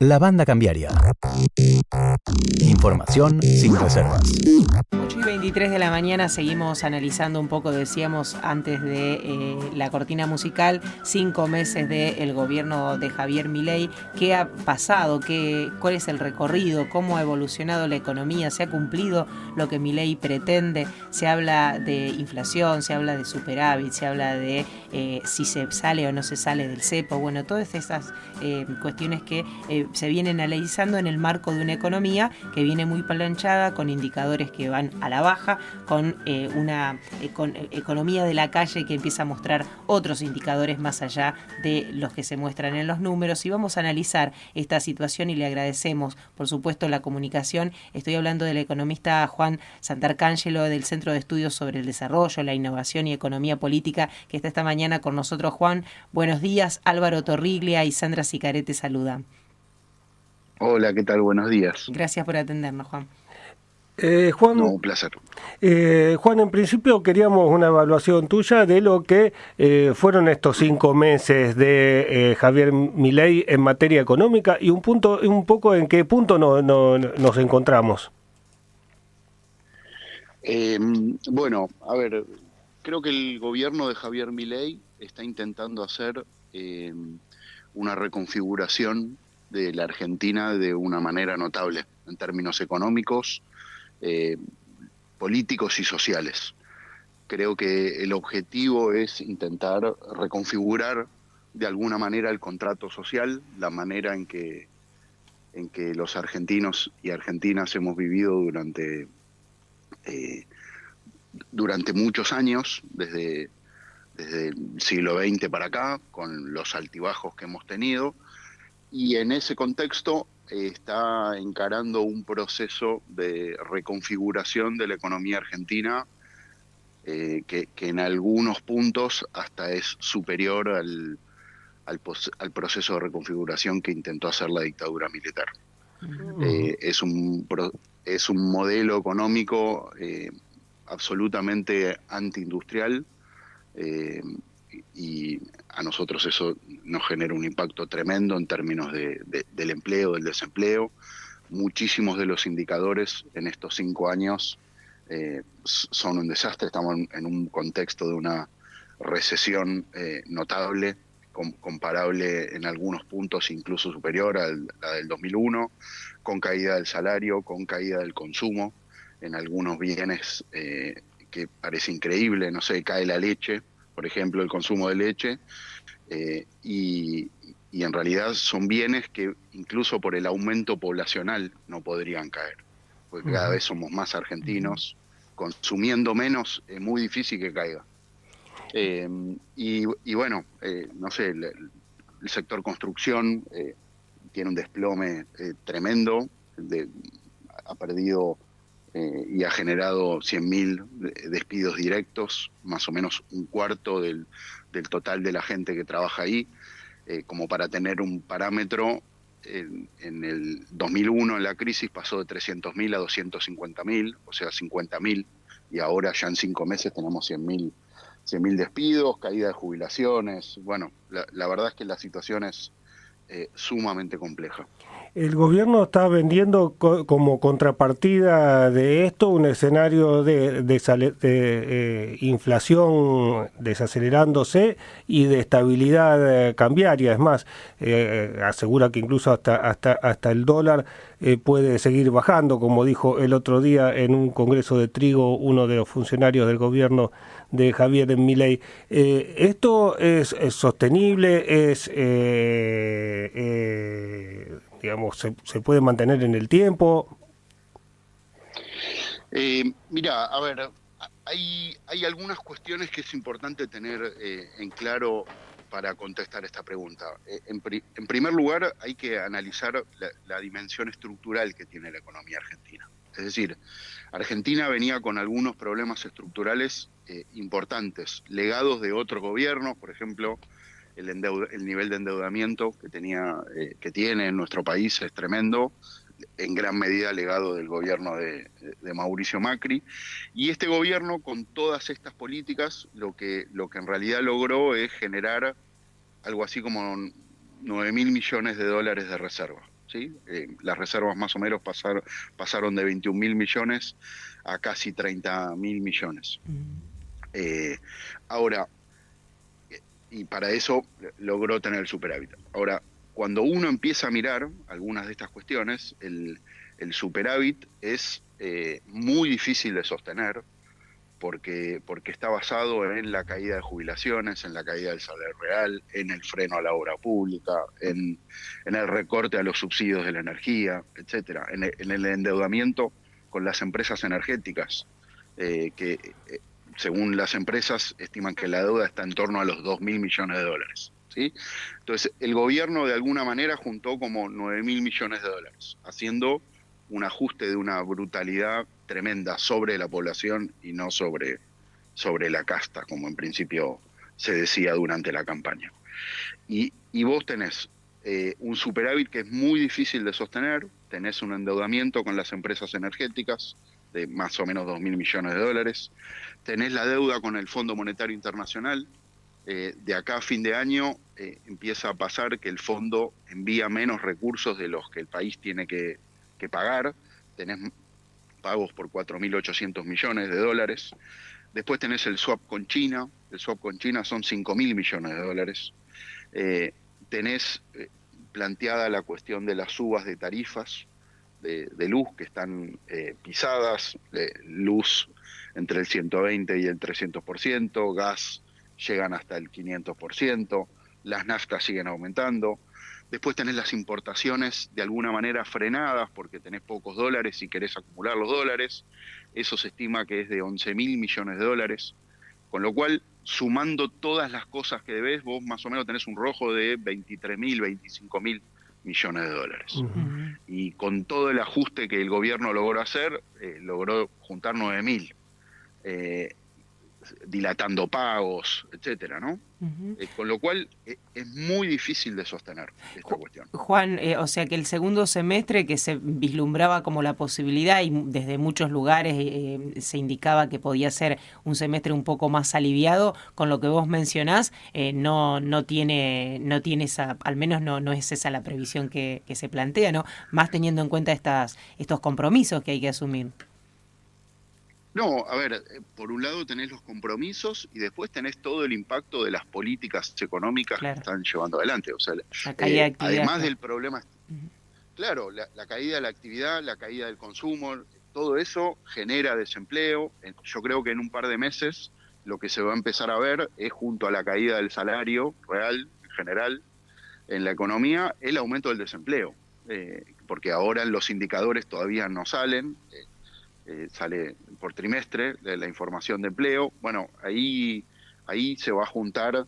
La Banda Cambiaria. Información sin reservas. 8:23 de la mañana, seguimos analizando un poco, decíamos antes de la cortina musical, 5 meses del gobierno de Javier Milei. ¿Qué ha pasado? ¿Cuál es el recorrido? ¿Cómo ha evolucionado la economía? ¿Se ha cumplido lo que Milei pretende? Se habla de inflación, se habla de superávit, se habla de si se sale o no se sale del cepo. Bueno, todas esas cuestiones que se vienen analizando en el marco de una economía que viene muy planchada, con indicadores que van a la baja, con una economía de la calle que empieza a mostrar otros indicadores más allá de los que se muestran en los números. Y vamos a analizar esta situación y le agradecemos, por supuesto, la comunicación. Estoy hablando del economista Juan Santarcángelo del Centro de Estudios sobre el Desarrollo, la Innovación y Economía Política, que está esta mañana con nosotros. Juan, buenos días. Álvaro Torriglia y Sandra Sicaré te saludan. Hola, ¿qué tal? Buenos días. Gracias por atendernos, Juan. Juan, No, un placer. Juan, en principio queríamos una evaluación tuya de lo que fueron estos 5 meses de Javier Milei en materia económica y un poco en qué punto nos encontramos. Bueno, a ver, creo que el gobierno de Javier Milei está intentando hacer una reconfiguración de la Argentina de una manera notable en términos económicos, políticos y sociales. Creo que el objetivo es intentar reconfigurar de alguna manera el contrato social, la manera en que los argentinos y argentinas hemos vivido durante muchos años, desde el siglo XX para acá, con los altibajos que hemos tenido, y en ese contexto está encarando un proceso de reconfiguración de la economía argentina que en algunos puntos hasta es superior al proceso de reconfiguración que intentó hacer la dictadura militar. Es un modelo económico absolutamente antiindustrial, y a nosotros eso nos genera un impacto tremendo en términos del empleo, del desempleo. Muchísimos de los indicadores en estos 5 años son un desastre. Estamos en un contexto de una recesión notable, comparable en algunos puntos incluso superior a la del 2001, con caída del salario, con caída del consumo en algunos bienes que parece increíble. No sé, cae la leche, por ejemplo, el consumo de leche, y en realidad son bienes que incluso por el aumento poblacional no podrían caer, porque cada vez somos más argentinos, consumiendo menos es muy difícil que caiga. Y bueno, no sé, el sector construcción tiene un desplome tremendo, ha perdido y ha generado 100.000 despidos directos, más o menos un cuarto del total de la gente que trabaja ahí. Como para tener un parámetro, en el 2001, en la crisis, pasó de 300.000 a 250.000, o sea, 50.000, y ahora ya en 5 meses tenemos 100.000 despidos, caída de jubilaciones. Bueno, la verdad es que la situación es sumamente compleja. El gobierno está vendiendo como contrapartida de esto un escenario de inflación desacelerándose y de estabilidad cambiaria. Es más, asegura que incluso hasta el dólar puede seguir bajando, como dijo el otro día en un congreso de Trigo uno de los funcionarios del gobierno de Javier Milei. ¿Esto es sostenible? Digamos, se puede mantener en el tiempo? Mira, a ver, hay algunas cuestiones que es importante tener en claro para contestar esta pregunta. En primer lugar, hay que analizar la dimensión estructural que tiene la economía argentina. Es decir, Argentina venía con algunos problemas estructurales importantes, legados de otros gobiernos. Por ejemplo, el nivel de endeudamiento que tiene en nuestro país es tremendo, en gran medida legado del gobierno de Mauricio Macri. Y este gobierno, con todas estas políticas, lo que en realidad logró es generar algo así como 9.000 millones de dólares de reserva. ¿sí? Las reservas más o menos pasaron de 21.000 millones a casi 30.000 millones. Ahora, y para eso logró tener el superávit. Ahora, cuando uno empieza a mirar algunas de estas cuestiones, el superávit es muy difícil de sostener porque está basado en la caída de jubilaciones, en la caída del salario real, en el freno a la obra pública, en el recorte a los subsidios de la energía, etcétera, en el endeudamiento con las empresas energéticas, que según las empresas estiman que la deuda está en torno a los 2.000 millones de dólares. ¿Sí? Entonces, el gobierno de alguna manera juntó como 9.000 millones de dólares, haciendo un ajuste de una brutalidad tremenda sobre la población y no sobre la casta, como en principio se decía durante la campaña. Y vos tenés un superávit que es muy difícil de sostener, tenés un endeudamiento con las empresas energéticas de más o menos 2.000 millones de dólares, tenés la deuda con el Fondo Monetario Internacional. De acá a fin de año empieza a pasar que el fondo envía menos recursos de los que el país tiene que pagar. Tenés pagos por 4.800 millones de dólares. Después tenés el swap con China. El swap con China son 5.000 millones de dólares. Tenés planteada la cuestión de las subas de tarifas de luz que están pisadas. Luz entre el 120 y el 300%. Gas llegan hasta el 500%, las naftas siguen aumentando. Después tenés las importaciones de alguna manera frenadas porque tenés pocos dólares y querés acumular los dólares. Eso se estima que es de 11.000 millones de dólares. Con lo cual, sumando todas las cosas que debés, vos más o menos tenés un rojo de 23.000, 25.000 millones de dólares. Uh-huh. Y con todo el ajuste que el gobierno logró hacer, logró juntar 9.000. Dilatando pagos, etcétera, ¿no? Uh-huh. Con lo cual es muy difícil de sostener esta cuestión. Juan, o sea que el segundo semestre que se vislumbraba como la posibilidad y desde muchos lugares se indicaba que podía ser un semestre un poco más aliviado, con lo que vos mencionás, no tiene esa, al menos no es esa la previsión que se plantea, ¿no? Más teniendo en cuenta estos compromisos que hay que asumir. No, a ver, por un lado tenés los compromisos y después tenés todo el impacto de las políticas económicas claro. que están llevando adelante. O sea, la caída de actividad, además del problema, claro, la caída de la actividad, la caída del consumo, todo eso genera desempleo. Yo creo que en un par de meses lo que se va a empezar a ver es, junto a la caída del salario real en general en la economía, el aumento del desempleo. Porque ahora los indicadores todavía no salen. Sale por trimestre la información de empleo. Bueno, ahí se va a juntar,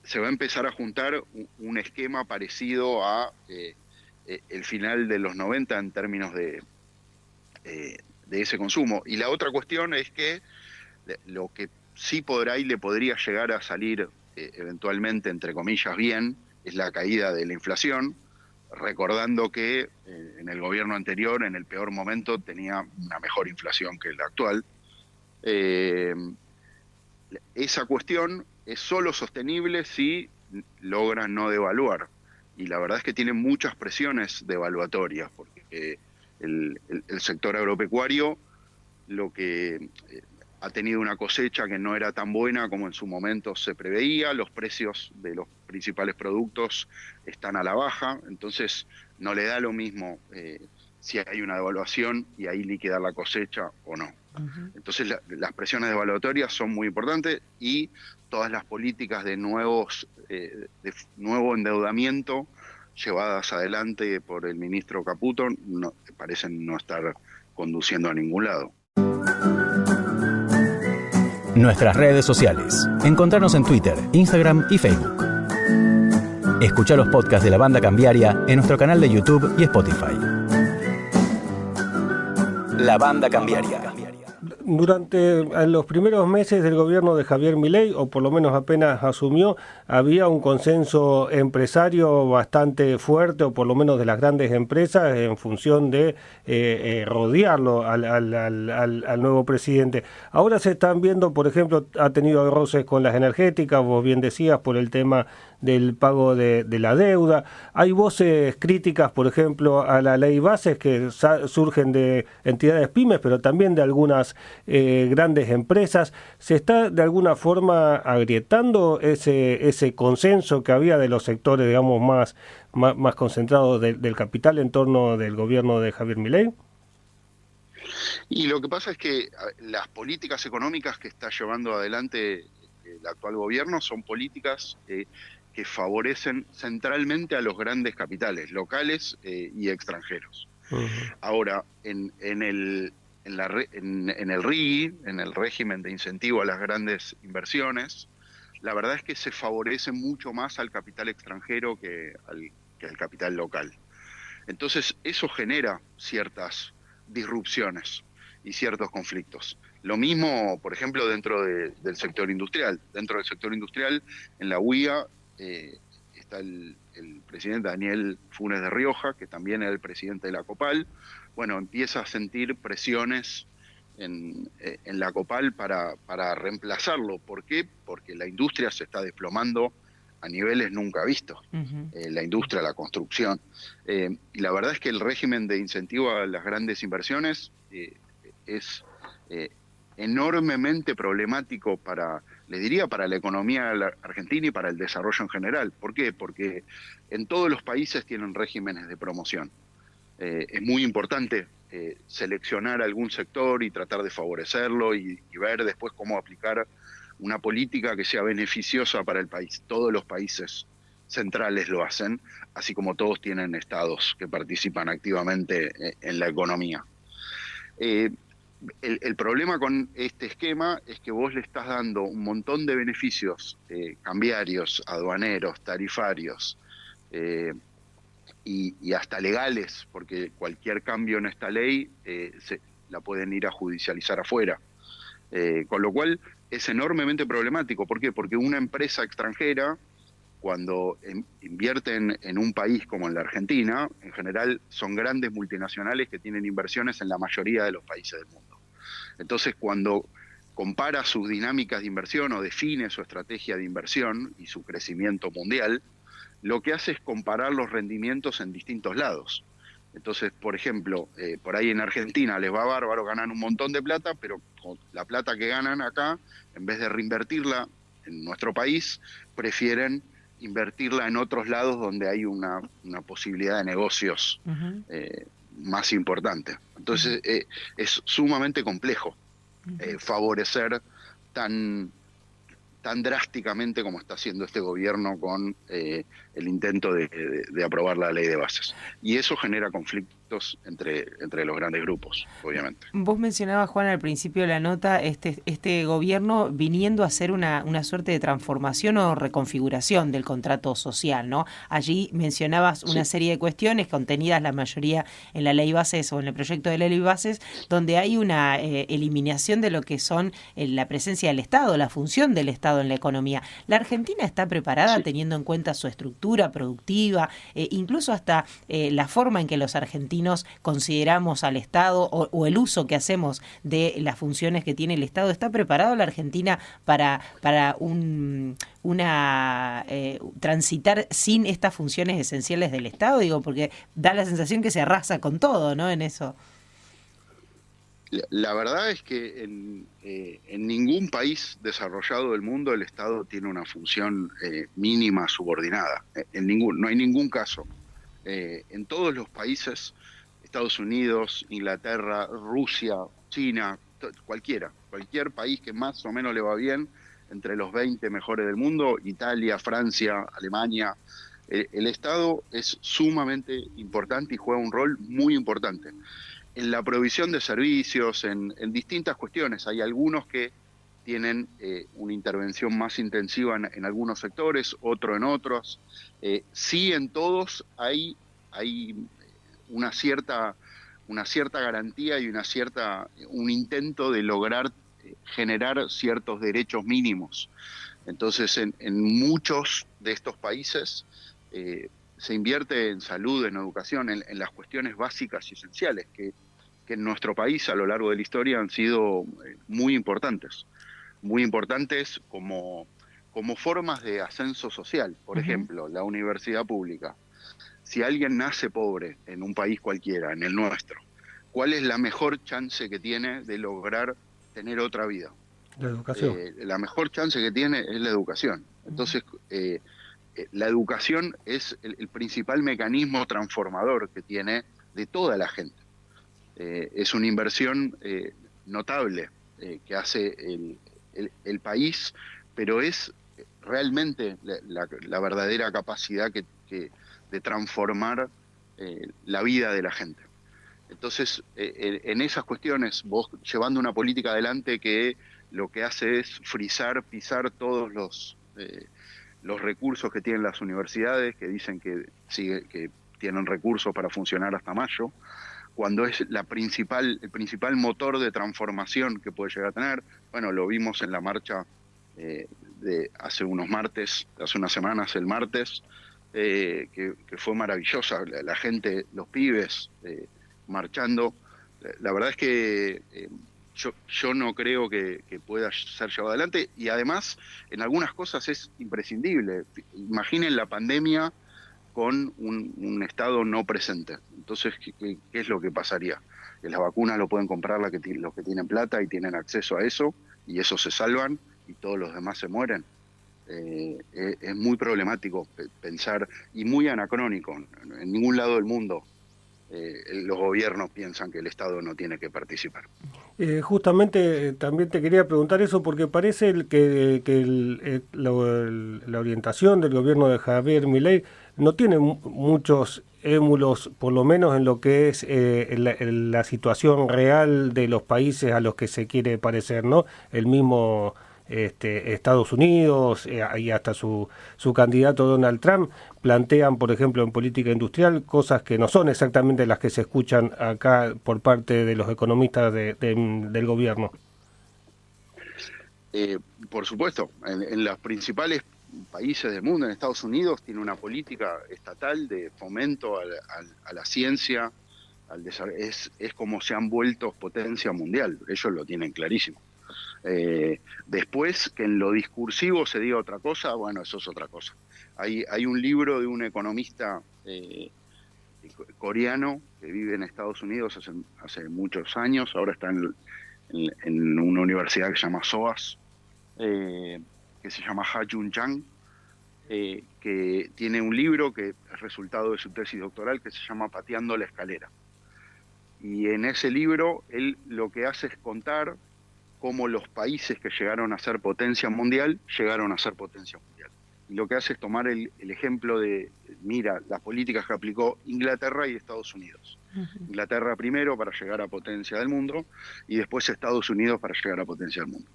se va a empezar a juntar un esquema parecido a el final de los 90 en términos de ese consumo. Y la otra cuestión es que lo que sí podrá y le podría llegar a salir eventualmente, entre comillas, bien, es la caída de la inflación, recordando que en el gobierno anterior, en el peor momento, tenía una mejor inflación que la actual. Esa cuestión es solo sostenible si logran no devaluar. Y la verdad es que tiene muchas presiones devaluatorias, porque el sector agropecuario lo que ha tenido una cosecha que no era tan buena como en su momento se preveía, los precios de los principales productos están a la baja, entonces no le da lo mismo si hay una devaluación y ahí liquidar la cosecha o no. Uh-huh. Entonces las presiones devaluatorias son muy importantes y todas las políticas de nuevo endeudamiento llevadas adelante por el ministro Caputo parecen no estar conduciendo a ningún lado. Nuestras redes sociales. Encontrarnos en Twitter, Instagram y Facebook. Escuchá los podcasts de La Banda Cambiaria en nuestro canal de YouTube y Spotify. La Banda Cambiaria. Durante los primeros meses del gobierno de Javier Milei, o por lo menos apenas asumió, había un consenso empresario bastante fuerte, o por lo menos de las grandes empresas, en función de rodearlo al nuevo presidente. Ahora se están viendo, por ejemplo, ha tenido roces con las energéticas, vos bien decías, por el tema del pago de la deuda. Hay voces críticas, por ejemplo, a la ley bases que surgen de entidades pymes, pero también de algunas grandes empresas. ¿Se está de alguna forma agrietando ese consenso que había de los sectores, digamos, más concentrados del capital en torno del gobierno de Javier Milei? Y lo que pasa es que las políticas económicas que está llevando adelante el actual gobierno son políticas que favorecen centralmente a los grandes capitales, locales y extranjeros. Uh-huh. Ahora, en el RIGI, en el régimen de incentivo a las grandes inversiones, la verdad es que se favorece mucho más al capital extranjero que al capital local. Entonces, eso genera ciertas disrupciones y ciertos conflictos. Lo mismo, por ejemplo, dentro del sector industrial. Dentro del sector industrial, en la UIA, está el presidente Daniel Funes de Rioja, que también es el presidente de la COPAL. Bueno, empieza a sentir presiones en la COPAL para reemplazarlo. ¿Por qué? Porque la industria se está desplomando a niveles nunca vistos. Uh-huh. La industria, la construcción. Y la verdad es que el régimen de incentivo a las grandes inversiones es enormemente problemático para la economía argentina y para el desarrollo en general. ¿Por qué? Porque en todos los países tienen regímenes de promoción. Es muy importante seleccionar algún sector y tratar de favorecerlo y ver después cómo aplicar una política que sea beneficiosa para el país. Todos los países centrales lo hacen, así como todos tienen estados que participan activamente en la economía. El problema con este esquema es que vos le estás dando un montón de beneficios cambiarios, aduaneros, tarifarios y hasta legales, porque cualquier cambio en esta ley la pueden ir a judicializar afuera. Con lo cual es enormemente problemático. ¿Por qué? Porque una empresa extranjera, cuando invierten en un país como en la Argentina, en general son grandes multinacionales que tienen inversiones en la mayoría de los países del mundo. Entonces, cuando compara sus dinámicas de inversión o define su estrategia de inversión y su crecimiento mundial, lo que hace es comparar los rendimientos en distintos lados. Entonces, por ejemplo, por ahí en Argentina les va bárbaro, ganan un montón de plata, pero con la plata que ganan acá, en vez de reinvertirla en nuestro país, prefieren invertirla en otros lados donde hay una posibilidad de negocios uh-huh. Más importante. Entonces, uh-huh. Es sumamente complejo uh-huh. Favorecer tan drásticamente como está haciendo este gobierno con el intento de aprobar la ley de bases. Y eso genera conflictos entre los grandes grupos, obviamente. Vos mencionabas, Juan, al principio de la nota, este gobierno viniendo a hacer una suerte de transformación o reconfiguración del contrato social, ¿no? Allí mencionabas una serie de cuestiones contenidas la mayoría en la ley bases o en el proyecto de la ley bases, donde hay una eliminación de lo que son la presencia del Estado, la función del Estado en la economía. ¿La Argentina está preparada teniendo en cuenta su estructura productiva, incluso hasta la forma en que los argentinos consideramos al Estado o el uso que hacemos de las funciones que tiene el Estado? ¿Está preparado la Argentina para transitar sin estas funciones esenciales del Estado? Digo, porque da la sensación que se arrasa con todo, ¿no? En eso. La verdad es que en ningún país desarrollado del mundo el Estado tiene una función mínima subordinada. No hay ningún caso. En todos los países, Estados Unidos, Inglaterra, Rusia, China, cualquier país que más o menos le va bien, entre los 20 mejores del mundo, Italia, Francia, Alemania, el Estado es sumamente importante y juega un rol muy importante en la provisión de servicios, en distintas cuestiones. Hay algunos que tienen una intervención más intensiva en algunos sectores, otro en otros. Sí, en todos hay una cierta una cierta garantía y un intento de lograr generar ciertos derechos mínimos. Entonces, en muchos de estos países se invierte en salud, en educación, en las cuestiones básicas y esenciales que en nuestro país a lo largo de la historia han sido muy importantes como formas de ascenso social. Por ejemplo, la universidad pública. Si alguien nace pobre en un país cualquiera, en el nuestro, ¿cuál es la mejor chance que tiene de lograr tener otra vida? La educación. La mejor chance que tiene es la educación. Entonces, la educación es el principal mecanismo transformador que tiene de toda la gente. Es una inversión notable que hace el país, pero es realmente la verdadera capacidad de transformar la vida de la gente. Entonces, en esas cuestiones, vos llevando una política adelante que lo que hace es pisar todos los recursos que tienen las universidades, que dicen que tienen recursos para funcionar hasta mayo, cuando es el principal motor de transformación que puede llegar a tener. Bueno, lo vimos en la marcha de hace unas semanas, el martes, que fue maravillosa, la gente, los pibes marchando. La verdad es que yo no creo que pueda ser llevado adelante, y además en algunas cosas es imprescindible. Imaginen la pandemia con un Estado no presente. Entonces, ¿qué es lo que pasaría? Que las vacunas lo pueden comprar los que tienen plata y tienen acceso a eso, y esos se salvan y todos los demás se mueren. Es muy problemático pensar, y muy anacrónico. En ningún lado del mundo los gobiernos piensan que el Estado no tiene que participar. Justamente también te quería preguntar eso, porque parece que la orientación del gobierno de Javier Milei no tiene muchos émulos, por lo menos en lo que es la situación real de los países a los que se quiere parecer, ¿no? El mismo Estados Unidos y hasta su candidato Donald Trump plantean, por ejemplo, en política industrial, cosas que no son exactamente las que se escuchan acá por parte de los economistas del gobierno. Por supuesto, en los principales países del mundo, en Estados Unidos, tiene una política estatal de fomento a la ciencia, al desarrollo. Es como se han vuelto potencia mundial, ellos lo tienen clarísimo. Después, que en lo discursivo se diga otra cosa, bueno, eso es otra cosa. Hay un libro de un economista coreano que vive en Estados Unidos hace muchos años, ahora está en una universidad que se llama SOAS, que se llama Ha-Joon Chang, que tiene un libro que es resultado de su tesis doctoral, que se llama Pateando la escalera. Y en ese libro él lo que hace es contar cómo los países que llegaron a ser potencia mundial, llegaron a ser potencia mundial. Y lo que hace es tomar el ejemplo de, mira, las políticas que aplicó Inglaterra y Estados Unidos. Inglaterra primero para llegar a potencia del mundo, y después Estados Unidos para llegar a potencia del mundo.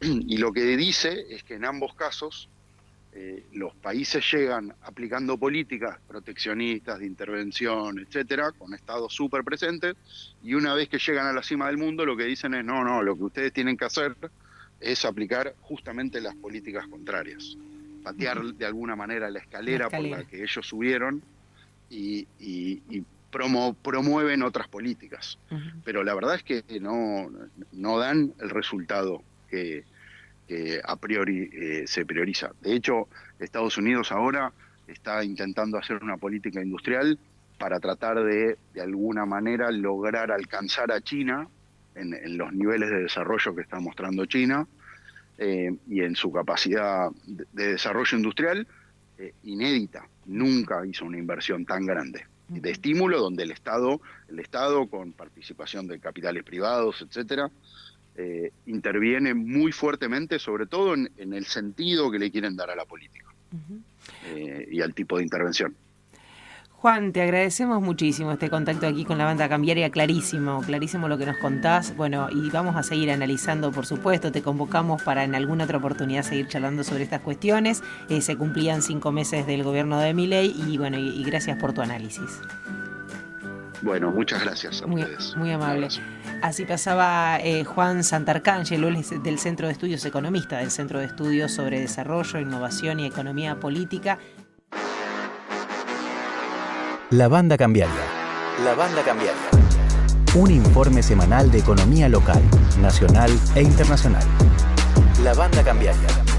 Y lo que dice es que en ambos casos los países llegan aplicando políticas proteccionistas, de intervención, etcétera, con estados súper presentes, y una vez que llegan a la cima del mundo lo que dicen es no, lo que ustedes tienen que hacer es aplicar justamente las políticas contrarias, patear de alguna manera la escalera por la que ellos subieron y promueven otras políticas. Pero la verdad es que no dan el resultado que a priori se prioriza. De hecho, Estados Unidos ahora está intentando hacer una política industrial para tratar de alguna manera lograr alcanzar a China en los niveles de desarrollo que está mostrando China, y en su capacidad de desarrollo industrial inédita. Nunca hizo una inversión tan grande de estímulo, donde el Estado con participación de capitales privados, etcétera, interviene muy fuertemente, sobre todo en el sentido que le quieren dar a la política y al tipo de intervención. Juan, te agradecemos muchísimo este contacto aquí con la Banda Cambiaria, clarísimo lo que nos contás. Bueno, y vamos a seguir analizando, por supuesto, te convocamos para en alguna otra oportunidad seguir charlando sobre estas cuestiones. Se cumplían 5 meses del gobierno de Milei y bueno, y gracias por tu análisis. Bueno, muchas gracias a ustedes. Muy amable. Así pasaba Juan Santarcángelo, él es del Centro de Estudios, economista del Centro de Estudios sobre Desarrollo, Innovación y Economía Política. La Banda Cambiaria. La Banda Cambiaria. Un informe semanal de economía local, nacional e internacional. La Banda Cambiaria.